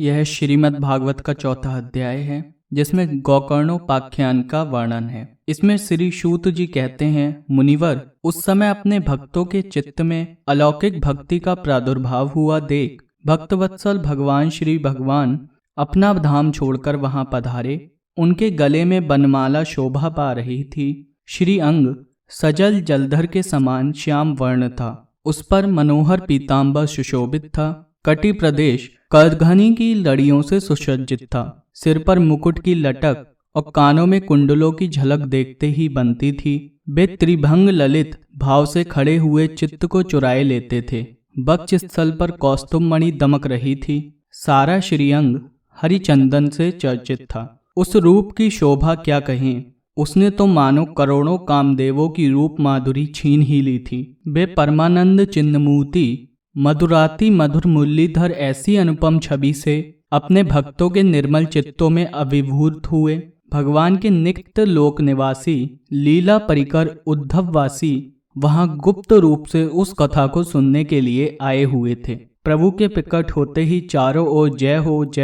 यह श्रीमद् भागवत का चौथा अध्याय है, जिसमें गोकर्णोपाख्यान का वर्णन है। इसमें श्री सूत जी कहते हैं, मुनिवर, उस समय अपने भक्तों के चित्त में अलौकिक भक्ति का प्रादुर्भाव हुआ देख भक्तवत्सल भगवान श्री भगवान अपना धाम छोड़कर वहां पधारे। उनके गले में बनमाला शोभा पा रही थी। श्री अंग सजल जलधर के समान श्याम वर्ण था। उस पर मनोहर पीताम्बर सुशोभित था। कटी प्रदेश करघनी की लड़ियों से सुसज्जित था। सिर पर मुकुट की लटक और कानों में कुंडलों की झलक देखते ही बनती थी। वे त्रिभंग ललित भाव से खड़े हुए चित्त को चुराए लेते थे। वक्ष स्थल पर कौस्तुभ मणि दमक रही थी। सारा श्रीअंग हरिचंदन से चर्चित था। उस रूप की शोभा क्या कहें। उसने तो मानो करोड़ों कामदेवों की रूप माधुरी छीन ही ली थी। वे परमानंद चिन्मूर्ति मधुराति मधुर मुरलीधर ऐसी अनुपम छवि से अपने भक्तों के निर्मल चित्तों में अभिभूत हुए। भगवान के नित्य लोक निवासी लीला परिकर उद्धववासी वहां गुप्त रूप से उस कथा को सुनने के लिए आए हुए थे। प्रभु के प्रकट होते ही चारों ओर जय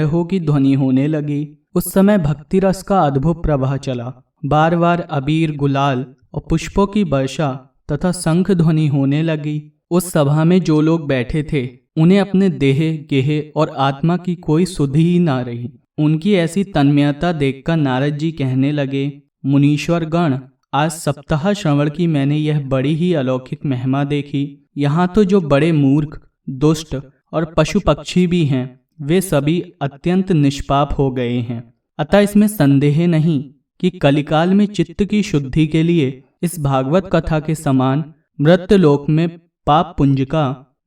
हो की ध्वनि होने लगी। उस समय भक्ति रस का अद्भुत प्रवाह चला। बार बार अबीर, गुलाल और पुष्पों की वर्षा तथा शंख ध्वनि होने लगी। उस सभा में जो लोग बैठे थे, उन्हें अपने देह, गेह और आत्मा की कोई सुध ही ना रही। उनकी ऐसी तन्मयता देखकर नारद जी कहने लगे, मुनीश्वर गण, आज सप्ताह श्रवण की मैंने यह बड़ी ही अलौकिक महिमा देखी। यहाँ तो जो बड़े मूर्ख, दुष्ट और पशु पक्षी भी हैं, वे सभी अत्यंत निष्पाप हो गए हैं। अतः इसमें संदेह नहीं कि कलिकाल में चित्त की शुद्धि के लिए इस भागवत कथा के समान मृत्युलोक में पाप पुंज का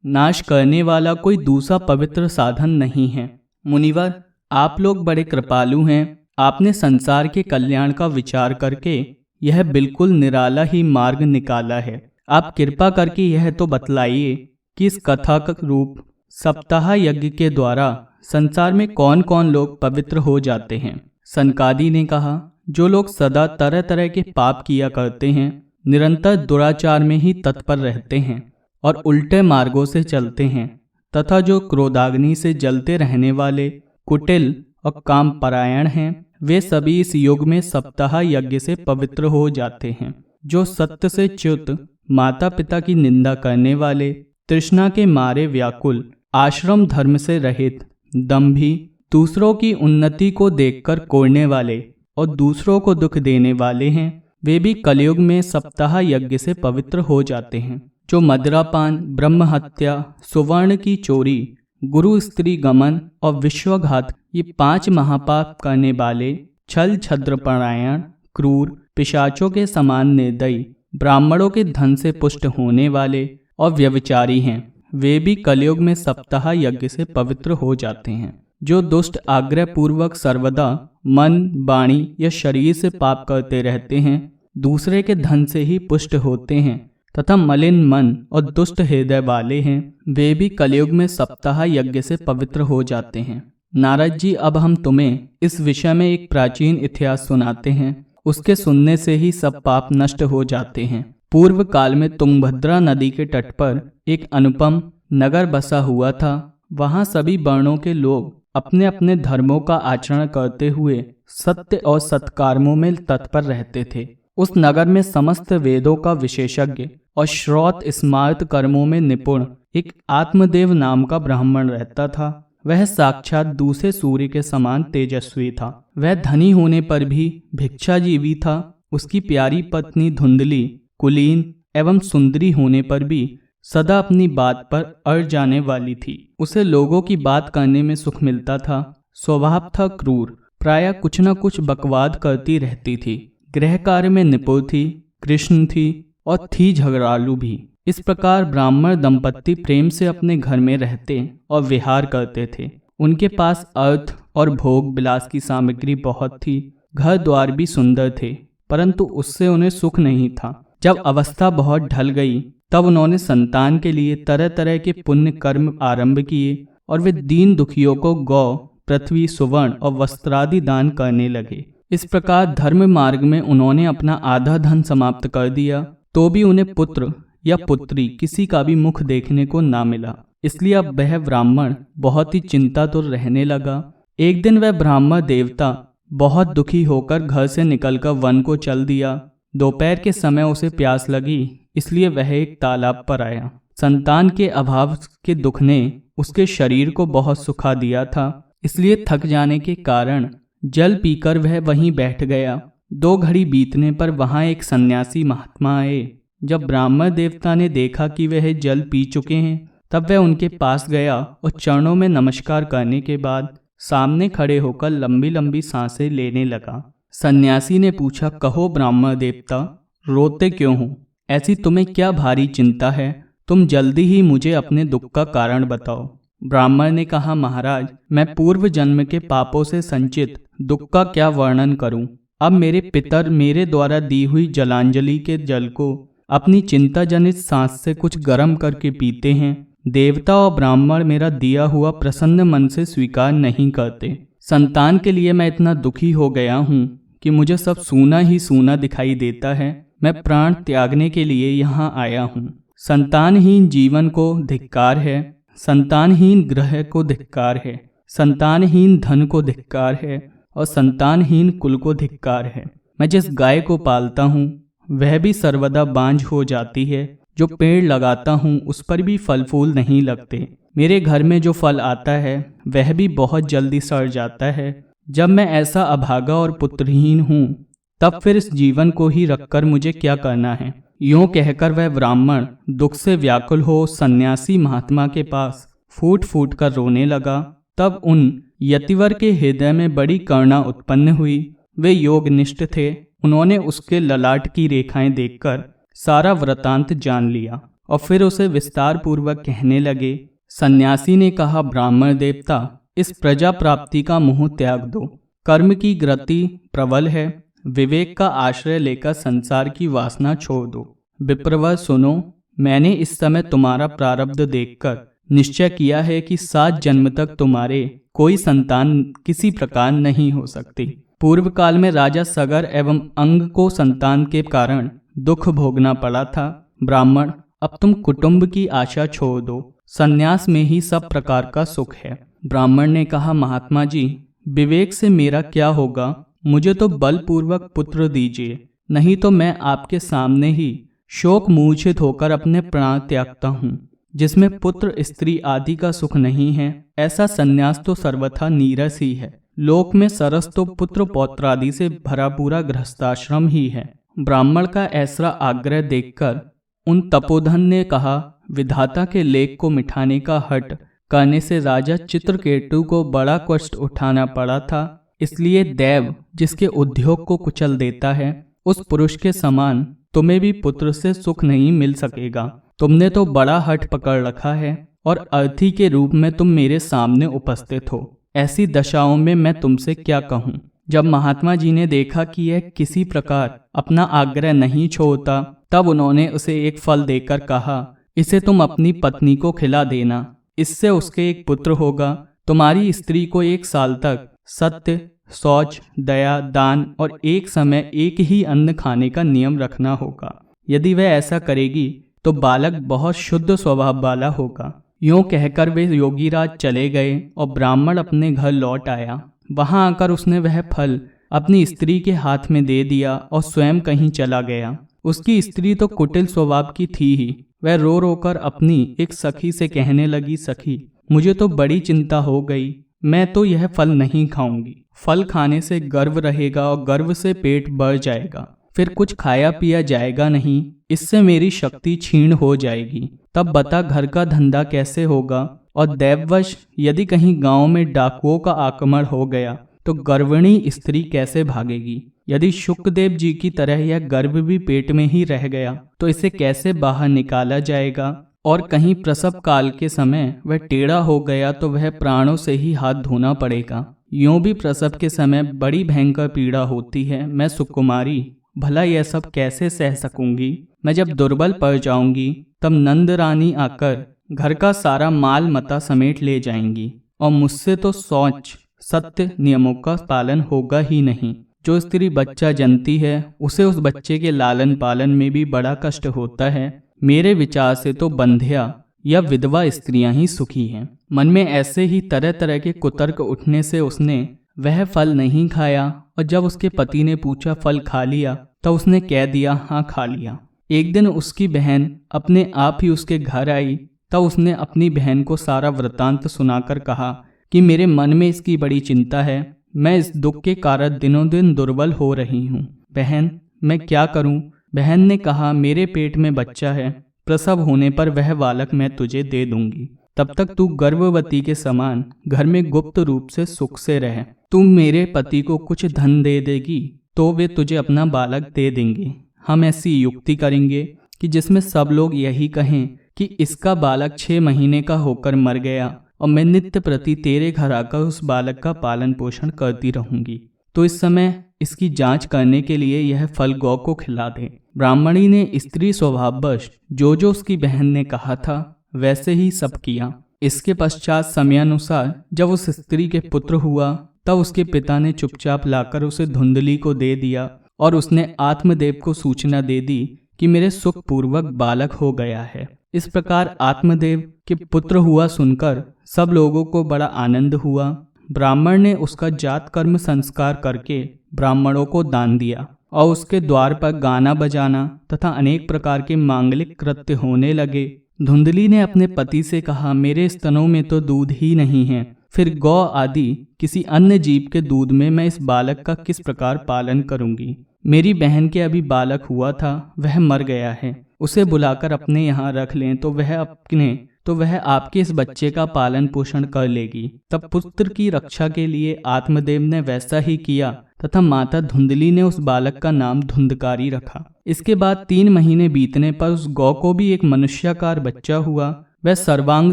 नाश करने वाला कोई दूसरा पवित्र साधन नहीं है। मुनिवर, आप लोग बड़े कृपालु हैं। आपने संसार के कल्याण का विचार करके यह बिल्कुल निराला ही मार्ग निकाला है। आप कृपा करके यह तो बतलाइए कि इस कथा का रूप सप्ताह यज्ञ के द्वारा संसार में कौन कौन लोग पवित्र हो जाते हैं। सनकादि ने कहा, जो लोग सदा तरह तरह के पाप किया करते हैं, निरंतर दुराचार में ही तत्पर रहते हैं और उल्टे मार्गों से चलते हैं, तथा जो क्रोधाग्नि से जलते रहने वाले कुटिल और काम परायण हैं, वे सभी इस युग में सप्ताह यज्ञ से पवित्र हो जाते हैं। जो सत्य से च्युत, माता पिता की निंदा करने वाले, तृष्णा के मारे व्याकुल, आश्रम धर्म से रहित, दंभी, दूसरों की उन्नति को देखकर कोड़ने वाले और दूसरों को दुख देने वाले हैं, वे भी कलयुग में सप्ताह यज्ञ से पवित्र हो जाते हैं। जो मदिरापान, ब्रह्म हत्या, सुवर्ण की चोरी, गुरु स्त्री गमन और विश्वघात, ये 5 महापाप करने वाले, छल छद्रपरायण, क्रूर, पिशाचों के समान निर्दयी, ब्राह्मणों के धन से पुष्ट होने वाले और व्यभिचारी हैं, वे भी कलयुग में सप्ताह यज्ञ से पवित्र हो जाते हैं। जो दुष्ट आग्रह पूर्वक सर्वदा मन, वाणी या शरीर से पाप करते रहते हैं, दूसरे के धन से ही पुष्ट होते हैं तथा मलिन मन और दुष्ट हृदय वाले हैं, वे भी कलयुग में सप्ताह यज्ञ से पवित्र हो जाते हैं। नारद जी, अब हम तुम्हें इस विषय में एक प्राचीन इतिहास सुनाते हैं। उसके सुनने से ही सब पाप नष्ट हो जाते हैं। पूर्व काल में तुंगभद्रा नदी के तट पर एक अनुपम नगर बसा हुआ था। वहां सभी वर्णों के लोग अपने अपने धर्मों का आचरण करते हुए सत्य और सत्कर्मों में तत्पर रहते थे। उस नगर में समस्त वेदों का विशेषज्ञ और श्रौत स्मार्त कर्मों में निपुण एक आत्मदेव नाम का ब्राह्मण रहता था। वह साक्षात दूसरे सूर्य के समान तेजस्वी था। वह धनी होने पर भी भिक्षाजीवी था। उसकी प्यारी पत्नी धुंधली, कुलीन एवं सुंदरी होने पर भी सदा अपनी बात पर अड़ जाने वाली थी। उसे लोगों की बात करने में सुख मिलता था। स्वभाव था क्रूर, प्रायः कुछ न कुछ बकवाद करती रहती थी। गृह कार्य में निपुण थी, कृष्ण थी और थी झगड़ालू भी। इस प्रकार ब्राह्मण दंपत्ति प्रेम से अपने घर में रहते और विहार करते थे। उनके पास अर्थ और भोग विलास की सामग्री बहुत थी। घर द्वार भी सुंदर थे, परंतु उससे उन्हें सुख नहीं था। जब अवस्था बहुत ढल गई, तब उन्होंने संतान के लिए तरह तरह के पुण्य कर्म आरंभ किए और वे दीन दुखियों को गौ, पृथ्वी, सुवर्ण और वस्त्रादि दान करने लगे। इस प्रकार धर्म मार्ग में उन्होंने अपना आधा धन समाप्त कर दिया, तो भी उन्हें पुत्र या पुत्री किसी का भी मुख देखने को ना मिला। इसलिए अब वह ब्राह्मण बहुत ही चिंतातुर रहने लगा। एक दिन वह ब्राह्मण देवता बहुत दुखी होकर घर से निकलकर वन को चल दिया। दोपहर के समय उसे प्यास लगी, इसलिए वह एक तालाब पर आया। संतान के अभाव के दुख ने उसके शरीर को बहुत सुखा दिया था, इसलिए थक जाने के कारण जल पीकर वह वहीं बैठ गया। 2 घड़ी बीतने पर वहां एक सन्यासी महात्मा आए। जब ब्राह्मण देवता ने देखा कि वह जल पी चुके हैं, तब वह उनके पास गया और चरणों में नमस्कार करने के बाद सामने खड़े होकर लंबी लंबी सांसें लेने लगा। सन्यासी ने पूछा, कहो ब्राह्मण देवता, रोते क्यों हो? ऐसी तुम्हें क्या भारी चिंता है? तुम जल्दी ही मुझे अपने दुख का कारण बताओ। ब्राह्मण ने कहा, महाराज, मैं पूर्व जन्म के पापों से संचित दुख का क्या वर्णन करूं? अब मेरे पितर मेरे द्वारा दी हुई जलांजलि के जल को अपनी चिंता जनित सांस से कुछ गर्म करके पीते हैं। देवता और ब्राह्मण मेरा दिया हुआ प्रसन्न मन से स्वीकार नहीं करते। संतान के लिए मैं इतना दुखी हो गया हूँ कि मुझे सब सूना ही सूना दिखाई देता है। मैं प्राण त्यागने के लिए यहाँ आया हूँ। संतानहीन जीवन को धिक्कार है, संतानहीन ग्रह को धिक्कार है, संतानहीन धन को धिक्कार है और संतानहीन कुल को धिक्कार है। मैं जिस गाय को पालता हूँ वह भी सर्वदा बांझ हो जाती है। जो पेड़ लगाता हूँ उस पर भी फल फूल नहीं लगते। मेरे घर में जो फल आता है वह भी बहुत जल्दी सड़ जाता है। जब मैं ऐसा अभागा और पुत्रहीन हूँ, तब फिर इस जीवन को ही रखकर मुझे क्या करना है? यूं कहकर वह ब्राह्मण दुख से व्याकुल हो सन्यासी महात्मा के पास फूट फूट कर रोने लगा। तब उन यतिवर के हृदय में बड़ी करुणा उत्पन्न हुई। वे योगनिष्ठ थे। उन्होंने उसके ललाट की रेखाएं देखकर सारा वृतांत जान लिया और फिर उसे विस्तार पूर्वक कहने लगे। सन्यासी ने कहा, ब्राह्मण देवता, इस प्रजा प्राप्ति का मोह त्याग दो। कर्म की गति प्रबल है। विवेक का आश्रय लेकर संसार की वासना छोड़ दो। विप्रवर सुनो, मैंने इस समय तुम्हारा प्रारब्ध देखकर निश्चय किया है कि 7 जन्म तक तुम्हारे कोई संतान किसी प्रकार नहीं हो सकती। पूर्व काल में राजा सगर एवं अंग को संतान के कारण दुख भोगना पड़ा था। ब्राह्मण, अब तुम कुटुंब की आशा छोड़ दो। संन्यास में ही सब प्रकार का सुख है। ब्राह्मण ने कहा, महात्मा जी, विवेक से मेरा क्या होगा? मुझे तो बलपूर्वक पुत्र दीजिए, नहीं तो मैं आपके सामने ही शोक मूर्छित होकर अपने प्राण त्यागता हूँ। जिसमें पुत्र स्त्री आदि का सुख नहीं है, ऐसा संन्यास तो सर्वथा नीरस ही है। लोक में सरस तो पुत्र पौत्र आदि से भरा पूरा गृहस्थाश्रम ही है। ब्राह्मण का ऐसा आग्रह देखकर उन तपोधन ने कहा, विधाता के लेख को मिटाने का हठ करने से राजा चित्रकेतु को बड़ा कष्ट उठाना पड़ा था। इसलिए दैव जिसके उद्योग को कुचल देता है, उस पुरुष के समान तुम्हें भी पुत्र से सुख नहीं मिल सकेगा। तुमने तो बड़ा हठ पकड़ रखा है और अर्थी के रूप में तुम मेरे सामने उपस्थित हो। ऐसी दशाओं में मैं तुमसे क्या कहूँ? जब महात्मा जी ने देखा कि यह किसी प्रकार अपना आग्रह नहीं छोड़ता, तब उन्होंने उसे एक फल देकर कहा, इसे तुम अपनी पत्नी को खिला देना, इससे उसके एक पुत्र होगा। तुम्हारी स्त्री को 1 साल तक सत्य, शौच, दया, दान और एक समय एक ही अन्न खाने का नियम रखना होगा। यदि वह ऐसा करेगी तो बालक बहुत शुद्ध स्वभाव वाला होगा। यूं कहकर वे योगीराज चले गए और ब्राह्मण अपने घर लौट आया। वहां आकर उसने वह फल अपनी स्त्री के हाथ में दे दिया और स्वयं कहीं चला गया। उसकी स्त्री तो कुटिल स्वभाव की थी ही। वह रो रो कर अपनी एक सखी से कहने लगी, सखी, मुझे तो बड़ी चिंता हो गई। मैं तो यह फल नहीं खाऊंगी। फल खाने से गर्व रहेगा और गर्व से पेट बढ़ जाएगा, फिर कुछ खाया पिया जाएगा नहीं। इससे मेरी शक्ति क्षीण हो जाएगी। तब बता घर का धंधा कैसे होगा? और दैववश यदि कहीं गांव में डाकुओं का आक्रमण हो गया तो गर्भिणी स्त्री कैसे भागेगी? यदि शुकदेव जी की तरह यह गर्भ भी पेट में ही रह गया तो इसे कैसे बाहर निकाला जाएगा? और कहीं प्रसव काल के समय वह टेढ़ा हो गया तो वह प्राणों से ही हाथ धोना पड़ेगा। यूं भी प्रसव के समय बड़ी भयंकर पीड़ा होती है। मैं सुकुमारी, भला यह सब कैसे सह सकूंगी? मैं जब दुर्बल पड़ जाऊंगी तब नंद रानी आकर घर का सारा माल मता समेट ले जाएंगी और मुझसे तो शौच, सत्य नियमों का पालन होगा ही नहीं। जो स्त्री बच्चा जनती है उसे उस बच्चे के लालन पालन में भी बड़ा कष्ट होता है। मेरे विचार से तो बंध्या या विधवा स्त्रियां ही सुखी हैं। मन में ऐसे ही तरह तरह के कुतर्क उठने से उसने वह फल नहीं खाया, और जब उसके पति ने पूछा फल खा लिया, तब उसने कह दिया हाँ खा लिया। एक दिन उसकी बहन अपने आप ही उसके घर आई, तब उसने अपनी बहन को सारा वृतांत सुनाकर कहा कि मेरे मन में इसकी बड़ी चिंता है, मैं इस दुख के कारण दिनों दिन दुर्बल हो रही हूँ। बहन मैं क्या करूँ? बहन ने कहा मेरे पेट में बच्चा है, प्रसव होने पर वह बालक मैं तुझे दे दूंगी, तब तक तू गर्भवती के समान घर में गुप्त रूप से सुख से रह। तू मेरे पति को कुछ धन दे देगी तो वे तुझे अपना बालक दे देंगे। हम ऐसी युक्ति करेंगे कि जिसमें सब लोग यही कहें कि इसका बालक 6 महीने का होकर मर गया, और मैं नित्य प्रति तेरे घर आकर उस बालक का पालन पोषण करती रहूंगी। तो इस समय इसकी जांच करने के लिए यह फल गौ को खिला दे। ब्राह्मणी ने स्त्री स्वभाववश जो जो उसकी बहन ने कहा था वैसे ही सब किया। इसके पश्चात समयानुसार जब उस स्त्री के पुत्र हुआ, तब उसके पिता ने चुपचाप लाकर उसे धुंधली को दे दिया, और उसने आत्मदेव को सूचना दे दी कि मेरे सुखपूर्वक बालक हो गया है। इस प्रकार आत्मदेव के पुत्र हुआ सुनकर सब लोगों को बड़ा आनंद हुआ। ब्राह्मण ने उसका जात कर्म संस्कार करके ब्राह्मणों को दान दिया, और उसके द्वार पर गाना बजाना तथा अनेक प्रकार के मांगलिक कृत्य होने लगे। धुंधली ने अपने पति से कहा मेरे स्तनों में तो दूध ही नहीं है, फिर गौ आदि किसी अन्य जीव के दूध में मैं इस बालक का किस प्रकार पालन करूंगी। मेरी बहन के अभी बालक हुआ था, वह मर गया है, उसे बुलाकर अपने यहाँ रख लें तो वह आपके इस बच्चे का पालन पोषण कर लेगी। तब पुत्र की रक्षा के लिए आत्मदेव ने वैसा ही किया, तथा माता धुंधली ने उस बालक का नाम धुंधकारी रखा। इसके बाद 3 महीने बीतने पर उस गौ को भी एक मनुष्याकार बच्चा हुआ। वह सर्वांग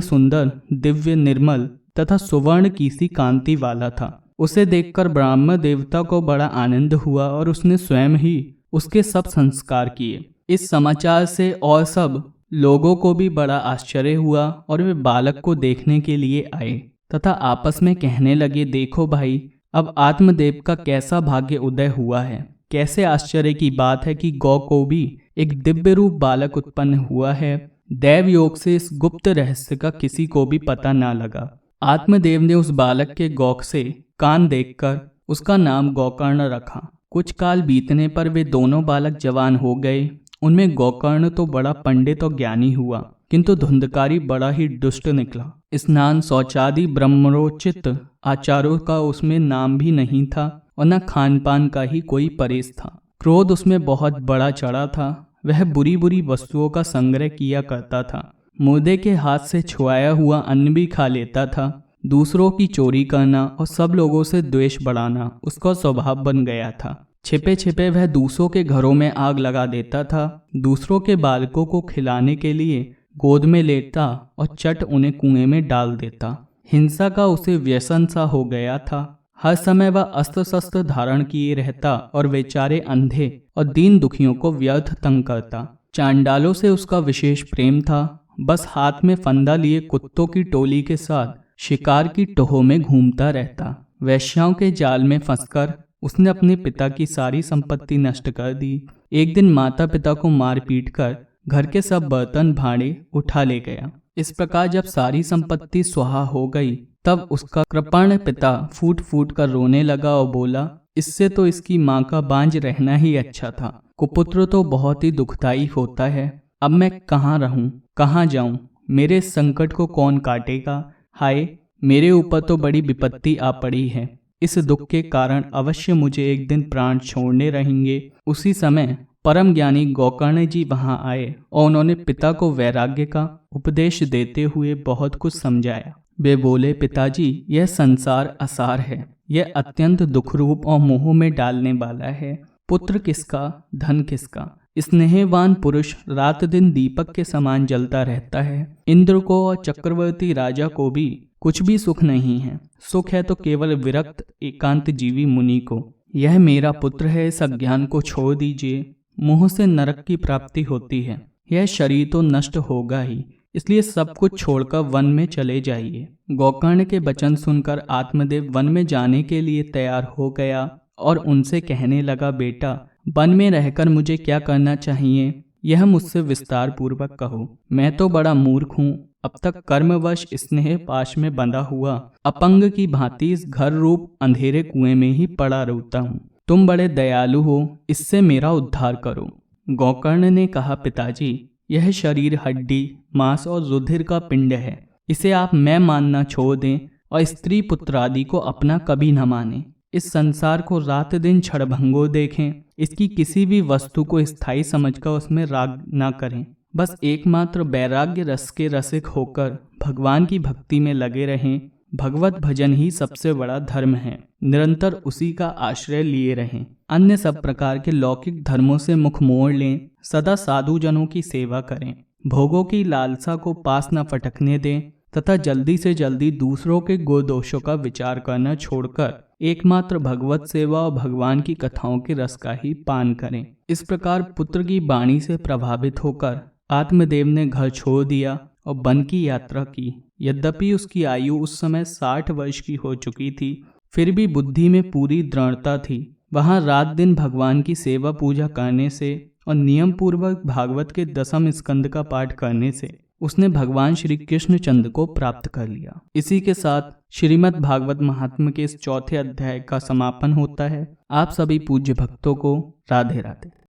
सुंदर, दिव्य, निर्मल तथा सुवर्ण की सी कांति वाला था। उसे देखकर ब्रह्म देवता को बड़ा आनंद हुआ, और उसने स्वयं ही उसके सब संस्कार किए। इस समाचार से और सब लोगों को भी बड़ा आश्चर्य हुआ, और वे बालक को देखने के लिए आए तथा आपस में कहने लगे देखो भाई, अब आत्मदेव का कैसा भाग्य उदय हुआ है। कैसे आश्चर्य की बात है कि गौ को भी एक दिव्य रूप बालक उत्पन्न हुआ है। दैव योग से इस गुप्त रहस्य का किसी को भी पता ना लगा। आत्मदेव ने उस बालक के गौक से कान देखकर उसका नाम गोकर्ण रखा। कुछ काल बीतने पर वे दोनों बालक जवान हो गए। उनमें गोकर्ण तो बड़ा पंडित और ज्ञानी हुआ, किंतु धुंधकारी बड़ा ही दुष्ट निकला। स्नान शौचादि ब्रह्मोचित आचारों का उसमें नाम भी नहीं था, और न खान पान का ही कोई परहेज था। क्रोध उसमें बहुत बड़ा चढ़ा था। वह बुरी बुरी वस्तुओं का संग्रह किया करता था। मुर्दे के हाथ से छुआया हुआ अन्न भी खा लेता था। दूसरों की चोरी करना और सब लोगों से द्वेष बढ़ाना उसका स्वभाव बन गया था। छिपे छिपे वह दूसरों के घरों में आग लगा देता था। दूसरों के बालकों को खिलाने के लिए गोद में लेता और चट उन्हें कुएं में डाल देता। हिंसा का उसे व्यसन सा हो गया था। हर समय वह अस्त्र शस्त्र धारण किए रहता और बेचारे अंधे और दीन दुखियों को व्यर्थ तंग करता। चांडालों से उसका विशेष प्रेम था। बस हाथ में फंदा लिए कुत्तों की टोली के साथ शिकार की टोह में घूमता रहता। वैश्याओं के जाल में फंसकर उसने अपने पिता की सारी संपत्ति नष्ट कर दी। एक दिन माता पिता को मार पीट कर घर के सब बर्तन भांडे उठा ले गया। इस प्रकार जब सारी संपत्ति स्वाहा हो गई, तब उसका कृपण पिता फूट फूट कर रोने लगा और बोला, इससे तो इसकी माँ का बांझ रहना ही अच्छा था। कुपुत्र तो बहुत ही दुखदायी होता है। अब मैं कहाँ रहूं, कहाँ जाऊं? मेरे संकट को कौन काटेगा? हाय, मेरे ऊपर तो बड़ी विपत्ति आ पड़ी है। इस दुख के कारण अवश्य मुझे एक दिन प्राण छोड़ने रहेंगे। उसी समय परम ज्ञानी गोकर्ण जी वहां आए और उन्होंने पिता को वैराग्य का उपदेश देते हुए बहुत कुछ समझाया। वे बोले, पिताजी, यह संसार असार है। यह अत्यंत दुखरूप और मोह में डालने वाला है। पुत्र किसका, धन किसका? स्नेहवान पुरुष रात दिन दीपक के समान जलता रहता है। इंद्र को और चक्रवर्ती राजा को भी कुछ भी सुख नहीं है। सुख है तो केवल विरक्त एकांत जीवी मुनि को। यह मेरा पुत्र है, इस अज्ञान को छोड़ दीजिए। मोह से नरक की प्राप्ति होती है। यह शरीर तो नष्ट होगा ही, इसलिए सब कुछ छोड़कर वन में चले जाइए। गोकर्ण के वचन सुनकर आत्मदेव वन में जाने के लिए तैयार हो गया और उनसे कहने लगा, बेटा, वन में रहकर मुझे क्या करना चाहिए? यह मुझसे विस्तार पूर्वक कहो। मैं तो बड़ा मूर्ख हूँ, अब तक कर्मवश स्नेह पाश में बंधा हुआ अपंग की भांति इस घर रूप अंधेरे कुएं में ही पड़ा रहता हूँ। तुम बड़े दयालु हो, इससे मेरा उद्धार करो। गोकर्ण ने कहा, पिताजी, यह शरीर हड्डी, मांस और रुधिर का पिंड है। इसे आप मैं मानना छोड़ दें और स्त्री पुत्र आदि को अपना कभी न माने। इस संसार को रात दिन क्षणभंगुर देखें, इसकी किसी भी वस्तु को स्थायी समझकर उसमें राग न करें। बस एकमात्र वैराग्य रस के रसिक होकर भगवान की भक्ति में लगे रहें। भगवत भजन ही सबसे बड़ा धर्म है, निरंतर उसी का आश्रय लिए रहें। अन्य सब प्रकार के लौकिक धर्मों से मुख मोड़ लें, सदा साधु जनों की सेवा करें, भोगों की लालसा को पास न फटकने दें तथा जल्दी से जल्दी दूसरों के गुण दोषों का विचार करना छोड़कर एकमात्र भगवत सेवा और भगवान की कथाओं के रस का ही पान करें। इस प्रकार पुत्र की वाणी से प्रभावित होकर आत्मदेव ने घर छोड़ दिया और वन की यात्रा की। यद्यपि उसकी आयु उस समय 60 वर्ष की हो चुकी थी, फिर भी बुद्धि में पूरी दृढ़ता थी। वहां रात दिन भगवान की सेवा पूजा करने से और नियम पूर्वक भागवत के 10वें स्कंद का पाठ करने से उसने भगवान श्री कृष्ण चंद्र को प्राप्त कर लिया। इसी के साथ श्रीमद् भागवत महात्म्य के इस चौथे अध्याय का समापन होता है। आप सभी पूज्य भक्तों को राधे राधे।